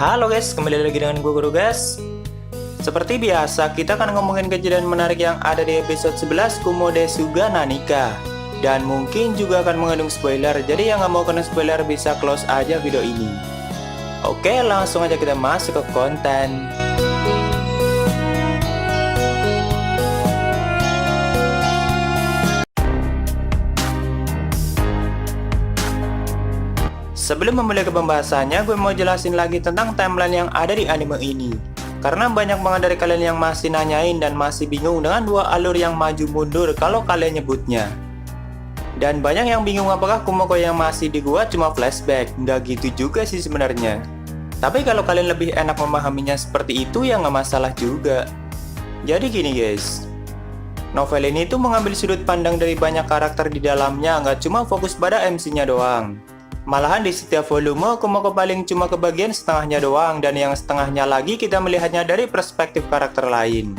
Halo guys, kembali lagi dengan gue Guru guys. Seperti biasa, kita akan ngomongin kejadian menarik yang ada di episode 11 Kumo Desuga Nanika. Dan mungkin juga akan mengandung spoiler, jadi yang nggak mau kena spoiler bisa close aja video ini. Oke, langsung aja kita masuk ke konten. Sebelum memulai ke pembahasannya, gue mau jelasin lagi tentang timeline yang ada di anime ini. Karena banyak banget dari kalian yang masih nanyain dan masih bingung dengan dua alur yang maju mundur kalau kalian nyebutnya. Dan banyak yang bingung apakah Kumoko yang masih di gua cuma flashback. Nggak gitu juga sih sebenarnya. Tapi kalau kalian lebih enak memahaminya seperti itu ya nggak masalah juga. Jadi gini guys, novel ini tuh mengambil sudut pandang dari banyak karakter di dalamnya, nggak cuma fokus pada MC-nya doang. Malahan di setiap volume, Kumoko paling cuma kebagian setengahnya doang, dan yang setengahnya lagi kita melihatnya dari perspektif karakter lain.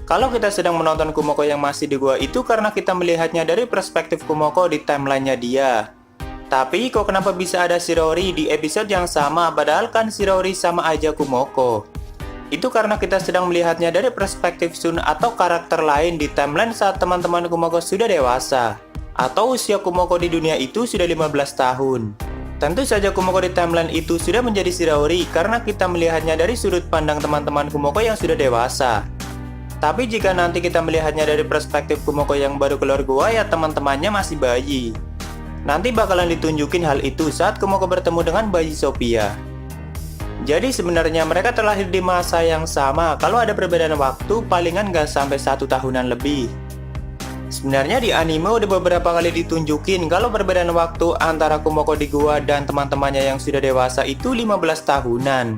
Kalau kita sedang menonton Kumoko yang masih di gua itu karena kita melihatnya dari perspektif Kumoko di timelinenya dia. Tapi kok kenapa bisa ada Shirori di episode yang sama, padahal kan Shirori sama aja Kumoko? Itu karena kita sedang melihatnya dari perspektif Shun atau karakter lain di timeline saat teman-teman Kumoko sudah dewasa. Atau usia Kumoko di dunia itu sudah 15 tahun. Tentu saja Kumoko di timeline itu sudah menjadi Shirori karena kita melihatnya dari sudut pandang teman-teman Kumoko yang sudah dewasa. Tapi jika nanti kita melihatnya dari perspektif Kumoko yang baru keluar gua, ya teman-temannya masih bayi. Nanti bakalan ditunjukin hal itu saat Kumoko bertemu dengan bayi Sophia. Jadi sebenarnya mereka terlahir di masa yang sama. Kalau ada perbedaan waktu, palingan gak sampai 1 tahunan lebih. Sebenarnya di anime udah beberapa kali ditunjukin kalau perbedaan waktu antara Kumoko di gua dan teman-temannya yang sudah dewasa itu 15 tahunan.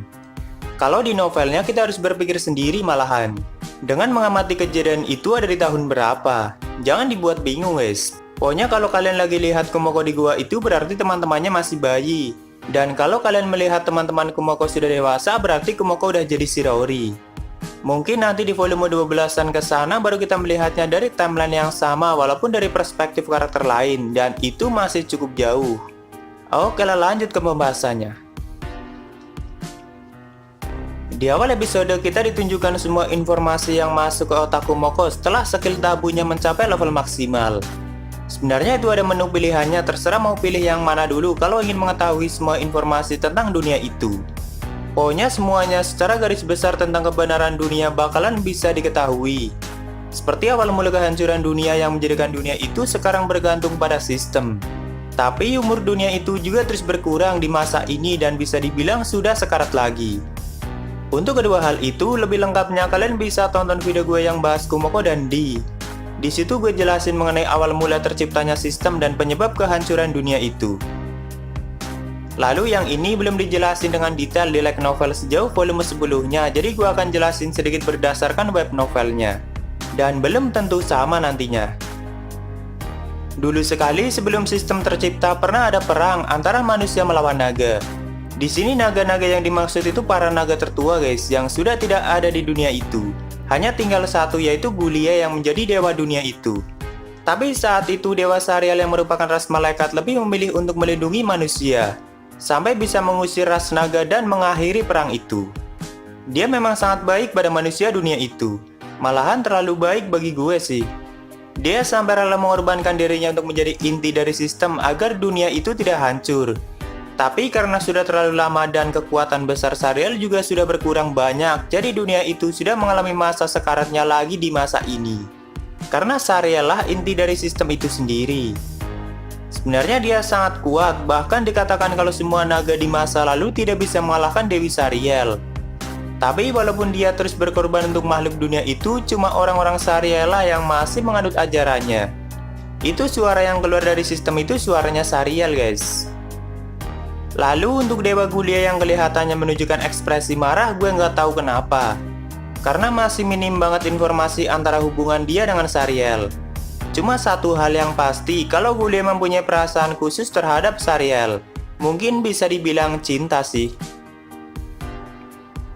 Kalau di novelnya kita harus berpikir sendiri malahan. Dengan mengamati kejadian itu ada di tahun berapa. Jangan dibuat bingung guys. Pokoknya kalau kalian lagi lihat Kumoko di gua itu berarti teman-temannya masih bayi. Dan kalau kalian melihat teman-teman Kumoko sudah dewasa berarti Kumoko udah jadi Shirori. Mungkin nanti di volume 12-an ke sana baru kita melihatnya dari timeline yang sama walaupun dari perspektif karakter lain, dan itu masih cukup jauh. Oke lah, lanjut ke pembahasannya. Di awal episode kita ditunjukkan semua informasi yang masuk ke otak Kumoko setelah skill tabunya mencapai level maksimal. Sebenarnya itu ada menu pilihannya, terserah mau pilih yang mana dulu kalau ingin mengetahui semua informasi tentang dunia itu. Pokoknya semuanya secara garis besar tentang kebenaran dunia bakalan bisa diketahui. Seperti awal mula kehancuran dunia yang menjadikan dunia itu sekarang bergantung pada sistem. Tapi umur dunia itu juga terus berkurang di masa ini dan bisa dibilang sudah sekarat lagi. Untuk kedua hal itu, lebih lengkapnya kalian bisa tonton video gue yang bahas Kumoko dan Di. Di situ gue jelasin mengenai awal mula terciptanya sistem dan penyebab kehancuran dunia itu. Lalu yang ini belum dijelasin dengan detail di light novel sejauh volume sebelumnya, jadi gue akan jelasin sedikit berdasarkan web novelnya. Dan belum tentu sama nantinya. Dulu sekali sebelum sistem tercipta pernah ada perang antara manusia melawan naga. Di sini naga-naga yang dimaksud itu para naga tertua guys, yang sudah tidak ada di dunia itu. Hanya tinggal satu, yaitu Gulia yang menjadi dewa dunia itu. Tapi saat itu Dewa Sariel yang merupakan ras malaikat lebih memilih untuk melindungi manusia, sampai bisa mengusir ras naga dan mengakhiri perang itu. Dia memang sangat baik pada manusia dunia itu. Malahan terlalu baik bagi gue sih. Dia sampai rela mengorbankan dirinya untuk menjadi inti dari sistem agar dunia itu tidak hancur. Tapi karena sudah terlalu lama dan kekuatan besar Sariel juga sudah berkurang banyak, jadi dunia itu sudah mengalami masa sekaratnya lagi di masa ini. Karena Sariel lah inti dari sistem itu sendiri. Sebenarnya dia sangat kuat, bahkan dikatakan kalau semua naga di masa lalu tidak bisa mengalahkan Dewi Sariel. Tapi walaupun dia terus berkorban untuk makhluk dunia itu, cuma orang-orang Sariel lah yang masih menganut ajarannya. Itu suara yang keluar dari sistem itu suaranya Sariel guys. Lalu untuk Dewa Gulia yang kelihatannya menunjukkan ekspresi marah, gue nggak tahu kenapa. Karena masih minim banget informasi antara hubungan dia dengan Sariel. Cuma satu hal yang pasti, kalau Gulia mempunyai perasaan khusus terhadap Sariel. Mungkin bisa dibilang cinta sih.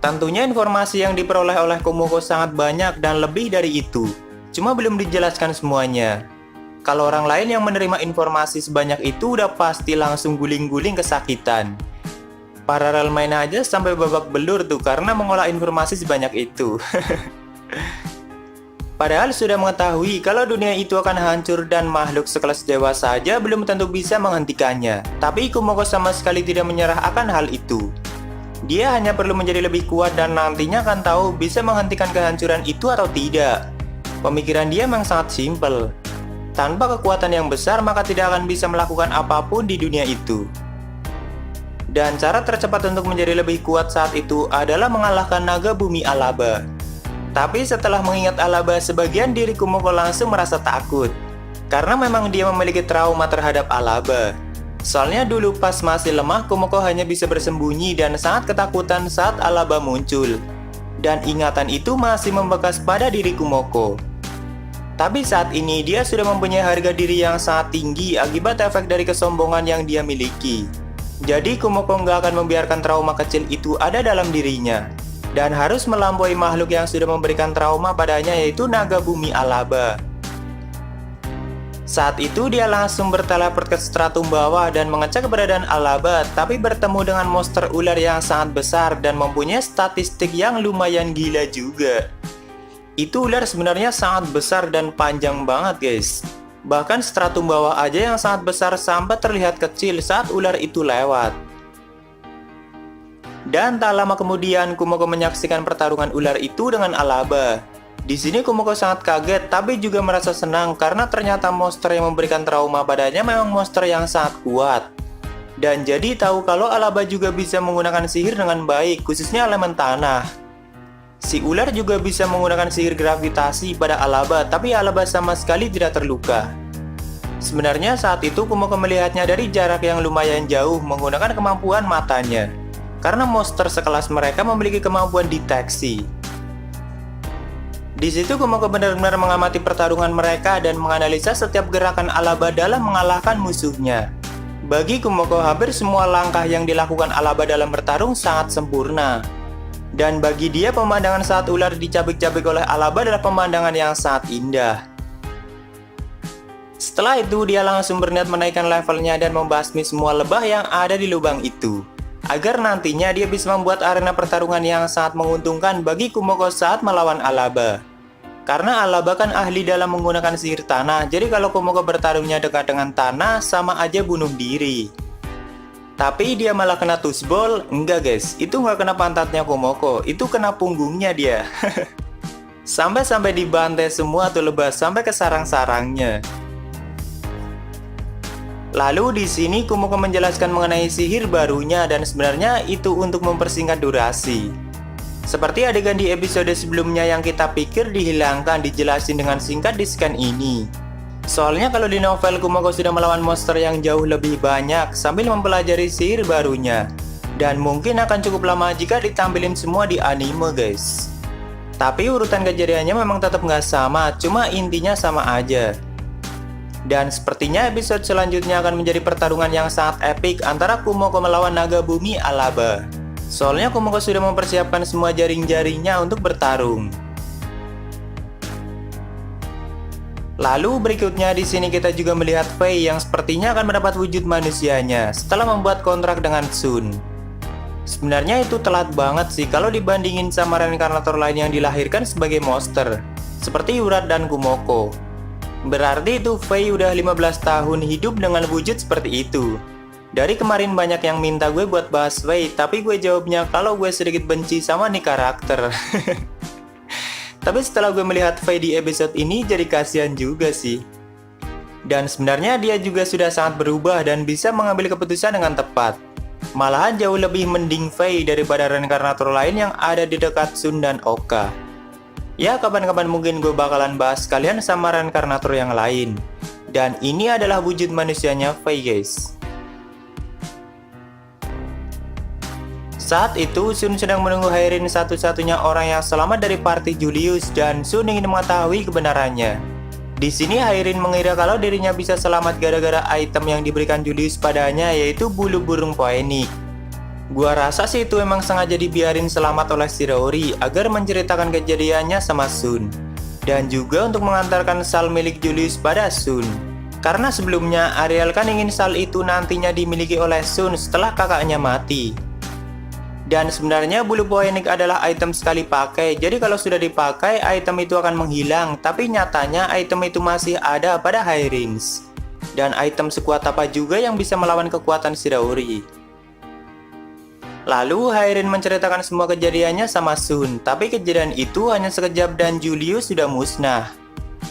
Tentunya informasi yang diperoleh oleh Kumoko sangat banyak dan lebih dari itu. Cuma belum dijelaskan semuanya. Kalau orang lain yang menerima informasi sebanyak itu udah pasti langsung guling-guling kesakitan. Paralel main aja sampai babak belur tuh karena mengolah informasi sebanyak itu. Padahal sudah mengetahui kalau dunia itu akan hancur dan makhluk sekelas dewa saja belum tentu bisa menghentikannya. Tapi Kumoko sama sekali tidak menyerah akan hal itu. Dia hanya perlu menjadi lebih kuat dan nantinya akan tahu bisa menghentikan kehancuran itu atau tidak. Pemikiran dia memang sangat simpel. Tanpa kekuatan yang besar maka tidak akan bisa melakukan apapun di dunia itu. Dan cara tercepat untuk menjadi lebih kuat saat itu adalah mengalahkan naga bumi Alaba. Tapi setelah mengingat Alaba, sebagian diri Kumoko langsung merasa takut. Karena memang dia memiliki trauma terhadap Alaba. Soalnya dulu pas masih lemah, Kumoko hanya bisa bersembunyi dan sangat ketakutan saat Alaba muncul. Dan ingatan itu masih membekas pada diri Kumoko. Tapi saat ini dia sudah mempunyai harga diri yang sangat tinggi akibat efek dari kesombongan yang dia miliki. Jadi Kumoko nggak akan membiarkan trauma kecil itu ada dalam dirinya. Dan harus melampaui makhluk yang sudah memberikan trauma padanya, yaitu naga bumi Alaba. Saat itu dia langsung berteleport ke stratum bawah dan mengecek keberadaan Alaba, tapi bertemu dengan monster ular yang sangat besar dan mempunyai statistik yang lumayan gila juga. Itu ular sebenarnya sangat besar dan panjang banget guys. Bahkan stratum bawah aja yang sangat besar sampai terlihat kecil saat ular itu lewat. Dan tak lama kemudian Kumoko menyaksikan pertarungan ular itu dengan Alaba. Di sini Kumoko sangat kaget tapi juga merasa senang karena ternyata monster yang memberikan trauma padanya memang monster yang sangat kuat. Dan jadi tahu kalau Alaba juga bisa menggunakan sihir dengan baik, khususnya elemen tanah. Si ular juga bisa menggunakan sihir gravitasi pada Alaba, tapi Alaba sama sekali tidak terluka. Sebenarnya saat itu Kumoko melihatnya dari jarak yang lumayan jauh menggunakan kemampuan matanya. Karena monster sekelas mereka memiliki kemampuan deteksi. Di situ Kumoko benar-benar mengamati pertarungan mereka dan menganalisa setiap gerakan Alaba dalam mengalahkan musuhnya. Bagi Kumoko, hampir semua langkah yang dilakukan Alaba dalam bertarung sangat sempurna. Dan bagi dia, pemandangan saat ular dicabik-cabik oleh Alaba adalah pemandangan yang sangat indah. Setelah itu, dia langsung berniat menaikkan levelnya dan membasmi semua lebah yang ada di lubang itu. Agar nantinya dia bisa membuat arena pertarungan yang sangat menguntungkan bagi Kumoko saat melawan Alaba. Karena Alaba kan ahli dalam menggunakan sihir tanah, jadi kalau Kumoko bertarungnya dekat dengan tanah, sama aja bunuh diri. Tapi dia malah kena tusbol. Enggak guys, itu nggak kena pantatnya Kumoko, itu kena punggungnya dia. Sampai-sampai dibantai semua tuh lebah sampai ke sarang-sarangnya. Lalu di sini Kumoko menjelaskan mengenai sihir barunya dan sebenarnya itu untuk mempersingkat durasi. Seperti adegan di episode sebelumnya yang kita pikir dihilangkan dijelasin dengan singkat di scan ini. Soalnya kalau di novel Kumoko sudah melawan monster yang jauh lebih banyak sambil mempelajari sihir barunya. Dan mungkin akan cukup lama jika ditampilin semua di anime guys. Tapi urutan kejadiannya memang tetap nggak sama, cuma intinya sama aja. Dan sepertinya episode selanjutnya akan menjadi pertarungan yang sangat epik antara Kumoko melawan naga bumi Alaba. Soalnya Kumoko sudah mempersiapkan semua jaring-jaringnya untuk bertarung. Lalu berikutnya di sini kita juga melihat Fei yang sepertinya akan mendapat wujud manusianya setelah membuat kontrak dengan Sun. Sebenarnya itu telat banget sih kalau dibandingin sama reinkarnator lain yang dilahirkan sebagai monster, seperti Urat dan Kumoko. Berarti itu Fei udah 15 tahun hidup dengan wujud seperti itu. Dari kemarin banyak yang minta gue buat bahas Fei, tapi gue jawabnya kalau gue sedikit benci sama nih karakter. Tapi setelah gue melihat Fei di episode ini jadi kasihan juga sih. Dan sebenarnya dia juga sudah sangat berubah dan bisa mengambil keputusan dengan tepat. Malahan jauh lebih mending Fei daripada reinkarnator lain yang ada di dekat Sun dan Oka. Ya kapan-kapan mungkin gue bakalan bahas kalian sama reinkarnator yang lain. Dan ini adalah wujud manusianya Fei guys. Saat itu Sun sedang menunggu Heirin, satu-satunya orang yang selamat dari party Julius, dan Sun ingin mengetahui kebenarannya. Di sini Heirin mengira kalau dirinya bisa selamat gara-gara item yang diberikan Julius padanya, yaitu bulu burung poenik. Gua rasa sih itu emang sengaja dibiarin selamat oleh Shirori agar menceritakan kejadiannya sama Sun. Dan juga untuk mengantarkan sal milik Julius pada Sun. Karena sebelumnya Ariel kan ingin sal itu nantinya dimiliki oleh Sun setelah kakaknya mati. Dan sebenarnya bulu Phoenix adalah item sekali pakai, jadi kalau sudah dipakai, item itu akan menghilang, tapi nyatanya item itu masih ada pada high range. Dan item sekuat apa juga yang bisa melawan kekuatan Shiraori. Lalu Hairin menceritakan semua kejadiannya sama Sun, tapi kejadian itu hanya sekejap dan Julius sudah musnah.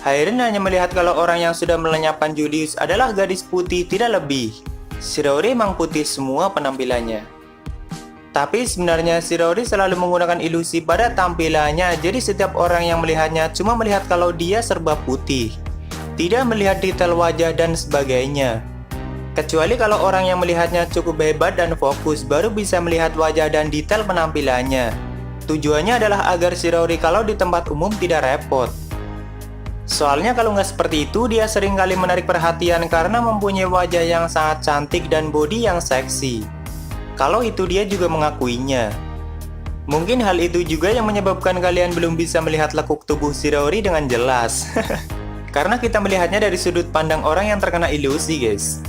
Hairin hanya melihat kalau orang yang sudah melenyapkan Julius adalah gadis putih tidak lebih. Shiraori emang putih semua penampilannya. Tapi sebenarnya Shiraori selalu menggunakan ilusi pada tampilannya, jadi setiap orang yang melihatnya cuma melihat kalau dia serba putih. Tidak melihat detail wajah dan sebagainya. Kecuali kalau orang yang melihatnya cukup hebat dan fokus, baru bisa melihat wajah dan detail penampilannya. Tujuannya adalah agar Shiraori kalau di tempat umum tidak repot. Soalnya kalau nggak seperti itu, dia sering kali menarik perhatian karena mempunyai wajah yang sangat cantik dan body yang seksi. Kalau itu dia juga mengakuinya. Mungkin hal itu juga yang menyebabkan kalian belum bisa melihat lekuk tubuh Shiraori dengan jelas. Karena kita melihatnya dari sudut pandang orang yang terkena ilusi, guys.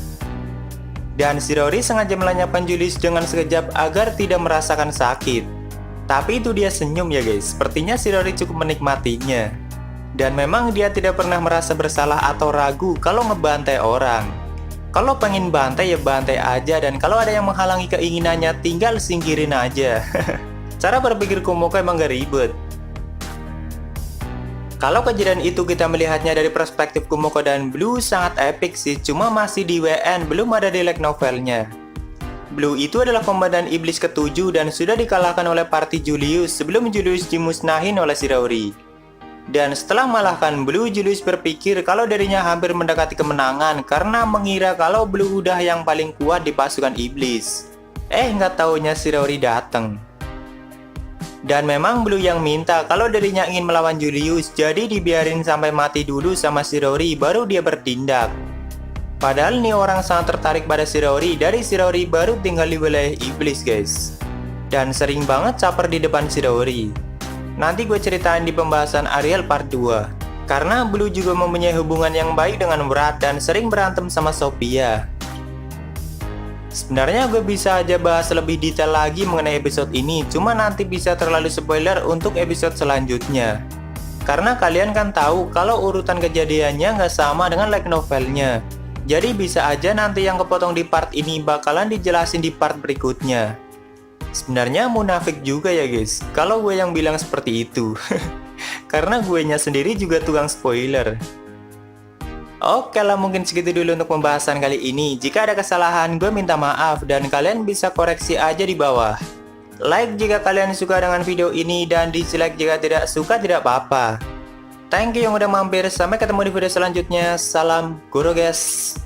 Dan Shiraori sengaja melenyapkan Julius dengan sekejap agar tidak merasakan sakit. Tapi itu dia senyum ya guys, sepertinya Shiraori cukup menikmatinya. Dan memang dia tidak pernah merasa bersalah atau ragu kalau ngebantai orang. Kalau pengen bantai ya bantai aja, dan kalau ada yang menghalangi keinginannya tinggal singkirin aja. Cara berpikir Kumoko emang gak ribet. Kalau kejadian itu kita melihatnya dari perspektif Kumoko dan Blue sangat epic sih, cuma masih di WN, belum ada di light novelnya. Blue itu adalah komandan iblis ke-7 dan sudah dikalahkan oleh party Julius sebelum Julius dimusnahin oleh Shiraori. Dan setelah mengalahkan Blue, Julius berpikir kalau dirinya hampir mendekati kemenangan karena mengira kalau Blue udah yang paling kuat di pasukan iblis. Nggak taunya Shiraori datang. Dan memang Blue yang minta kalau dirinya ingin melawan Julius, jadi dibiarin sampai mati dulu sama Shiraori baru dia bertindak. Padahal nih orang sangat tertarik pada Shiraori, dari Shiraori baru tinggal di wilayah iblis guys. Dan sering banget caper di depan Shiraori. Nanti gue ceritain di pembahasan Ariel part 2. Karena Blue juga mempunyai hubungan yang baik dengan Wrath dan sering berantem sama Sophia. Sebenarnya gue bisa aja bahas lebih detail lagi mengenai episode ini, cuma nanti bisa terlalu spoiler untuk episode selanjutnya. Karena kalian kan tahu kalau urutan kejadiannya nggak sama dengan light novelnya. Jadi bisa aja nanti yang kepotong di part ini bakalan dijelasin di part berikutnya. Sebenarnya munafik juga ya guys, kalau gue yang bilang seperti itu. Karena guenya sendiri juga tukang spoiler. Oke lah, mungkin segitu dulu untuk pembahasan kali ini. Jika ada kesalahan, gue minta maaf dan kalian bisa koreksi aja di bawah. Like jika kalian suka dengan video ini dan dislike jika tidak suka, tidak apa-apa. Thank you yang udah mampir, sampai ketemu di video selanjutnya. Salam Guru guys.